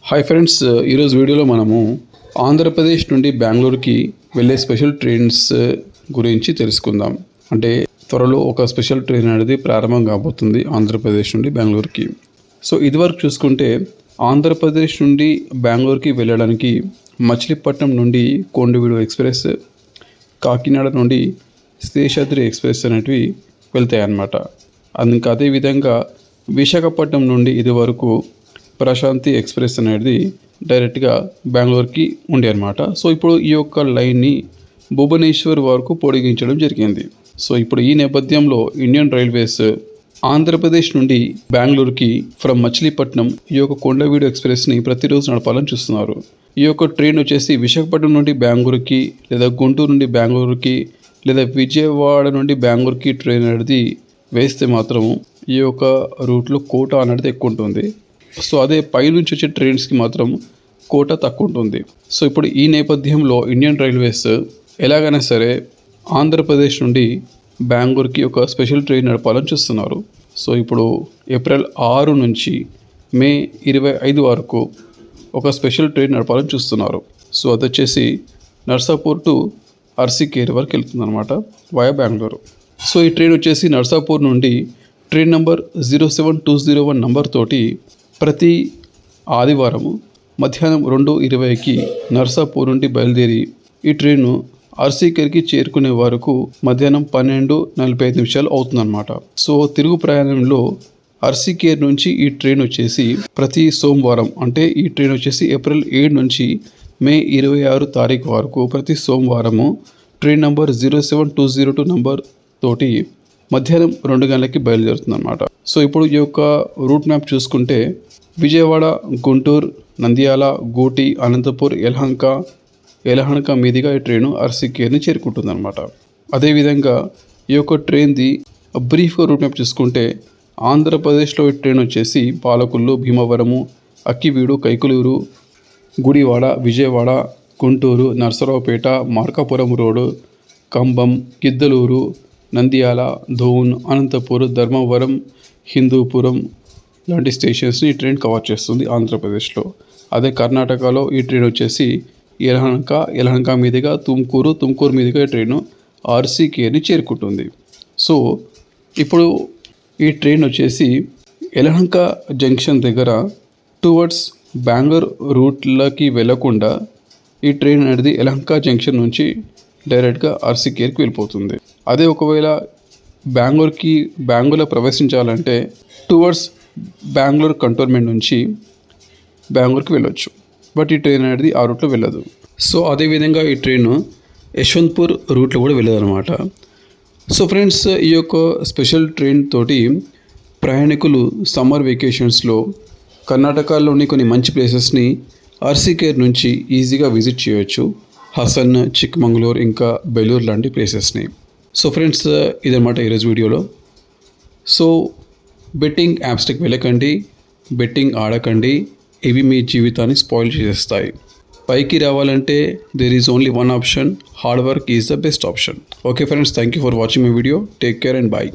Hi friends, ఈరోజు వీడియోలో మనము ఆంధ్రప్రదేశ్ నుండి బెంగళూరుకి వెళ్ళే స్పెషల్ ట్రైన్స్ గురించి తెలుసుకుందాం. అంటే త్వరలో ఒక స్పెషల్ ట్రైన్ అనేది ప్రారంభం కాబోతుంది ఆంధ్రప్రదేశ్ నుండి బెంగళూరుకి. సో ఇదివరకు చూసుకుంటే ఆంధ్రప్రదేశ్ నుండి బెంగళూరుకి వెళ్ళడానికి మచిలీపట్నం నుండి కొండవీడు ఎక్స్ప్రెస్, కాకినాడ నుండి శేషాద్రి ఎక్స్ప్రెస్ అనేటివి వెళ్తాయి అన్నమాట. ఇంకా అదేవిధంగా విశాఖపట్నం నుండి ఇదివరకు ప్రశాంతి ఎక్స్ప్రెస్ అనేది డైరెక్ట్గా బెంగళూరుకి ఉండే అనమాట. సో ఇప్పుడు ఈ యొక్క లైన్ని భువనేశ్వర్ వరకు పొడిగించడం జరిగింది. సో ఇప్పుడు ఈ నేపథ్యంలో ఇండియన్ రైల్వేస్ ఆంధ్రప్రదేశ్ నుండి బెంగళూరుకి ఫ్రమ్ మచిలీపట్నం ఈ యొక్క కొండవీడు ఎక్స్ప్రెస్ని ప్రతిరోజు నడపాలని చూస్తున్నారు. ఈ యొక్క ట్రైన్ వచ్చేసి విశాఖపట్నం నుండి బెంగళూరుకి, లేదా గుంటూరు నుండి బెంగళూరుకి, లేదా విజయవాడ నుండి బెంగళూరుకి ట్రైన్ అనేది వేస్తే మాత్రం ఈ యొక్క రూట్లో కోటా అనేది ఎక్కువ ఉంటుంది. సో అదే పైనుంచి వచ్చే ట్రైన్స్కి మాత్రం కోటా తక్కువ ఉంటుంది. సో ఇప్పుడు ఈ నేపథ్యంలో ఇండియన్ రైల్వేస్ ఎలాగైనా సరే ఆంధ్రప్రదేశ్ నుండి బెంగళూరుకి ఒక స్పెషల్ ట్రైన్ నడపాలని చూస్తున్నారు. సో ఇప్పుడు ఏప్రిల్ 6 నుంచి మే 25 వరకు ఒక స్పెషల్ ట్రైన్ నడపాలని చూస్తున్నారు. సో అది వచ్చేసి నర్సాపూర్ టు అర్సికేర్ వరకు వెళ్తుంది అనమాట, వయా బెంగళూరు. సో ఈ ట్రైన్ వచ్చేసి నర్సాపూర్ నుండి ట్రైన్ నెంబర్ 07201 నంబర్ తోటి ప్రతి ఆదివారము మధ్యాహ్నం 2:20కి నర్సాపూర్ నుండి బయలుదేరి ఈ ట్రైను అర్సికేర్కి చేరుకునే వరకు మధ్యాహ్నం 12:45 అవుతుందన్నమాట. సో తిరుగు ప్రయాణంలో అర్సికేర్ నుంచి ఈ ట్రైన్ వచ్చేసి ప్రతి సోమవారం, అంటే ఈ ట్రైన్ వచ్చేసి ఏప్రిల్ 7 నుంచి మే 26 తారీఖు వరకు ప్రతి సోమవారము ట్రైన్ నంబర్ 07202 నంబర్ తోటి మధ్యాహ్నం 2 గంటలకి బయలుదేరుతుంది అనమాట. సో ఇప్పుడు ఈ యొక్క రూట్ మ్యాప్ చూసుకుంటే విజయవాడ, గుంటూరు, నంద్యాల, గూటి, అనంతపూర్, యలహంక మీదుగా ఈ ట్రైను అర్సికేర్ని చేరుకుంటుంది అనమాట. అదేవిధంగా ఈ యొక్క ట్రైన్ది బ్రీఫ్ రూట్ మ్యాప్ చూసుకుంటే ఆంధ్రప్రదేశ్లో ఈ ట్రైన్ వచ్చేసి పాలకొల్లు, భీమవరము, అక్కివీడు, కైకులూరు, గుడివాడ, విజయవాడ, గుంటూరు, నర్సరావుపేట, మార్కాపురం రోడ్డు, కంబం, గిద్దలూరు, నంద్యాల, ధోన్, అనంతపూర్, ధర్మవరం, హిందూపురం లాంటి స్టేషన్స్ని ఈ ట్రైన్ కవర్ చేస్తుంది ఆంధ్రప్రదేశ్లో. అదే కర్ణాటకలో ఈ ట్రైన్ వచ్చేసి యలహంక మీదుగా తుమ్కూరు మీదుగా ఈ ట్రైన్ ఆర్సికేర్ని చేరుకుంటుంది. సో ఇప్పుడు ఈ ట్రైన్ వచ్చేసి యలహంక జంక్షన్ దగ్గర టువర్డ్స్ బెంగళూరు రూట్లకి వెళ్లకుండా ఈ ట్రైన్ అనేది యలహంక జంక్షన్ నుంచి డైరెక్ట్గా అర్సికేర్కి వెళ్ళిపోతుంది. అదే ఒకవేళ బెంగళూరులో ప్రవేశించాలంటే టువర్డ్స్ బెంగళూరు కంటోన్మెంట్ నుంచి బెంగళూరుకి వెళ్ళొచ్చు. బట్ ఈ ట్రైన్ అనేది ఆ రూట్లో వెళ్ళదు. సో అదేవిధంగా ఈ ట్రైన్ యశ్వంత్పూర్ రూట్లో కూడా వెళ్ళదు అనమాట. సో ఫ్రెండ్స్, ఈ యొక్క స్పెషల్ ట్రైన్ తోటి ప్రయాణికులు సమ్మర్ వెకేషన్స్లో కర్ణాటకలోని కొన్ని మంచి ప్లేసెస్ని అర్సికేర్ నుంచి ఈజీగా విజిట్ చేయొచ్చు. హసన్, చిక్మంగళూరు, ఇంకా బెలూరు లాంటి ప్లేసెస్ని. సో ఫ్రెండ్స్, ఇదన్నమాట ఈరోజు వీడియోలో. సో బెట్టింగ్ యాప్స్కి వెళ్ళకండి, బెట్టింగ్ ఆడకండి. ఇవి మీ జీవితాన్ని స్పాయిల్ చేసేస్తాయి. పైకి రావాలంటే there is only one option, hard work is the best option. Okay friends, thank you for watching my video. Take care and bye.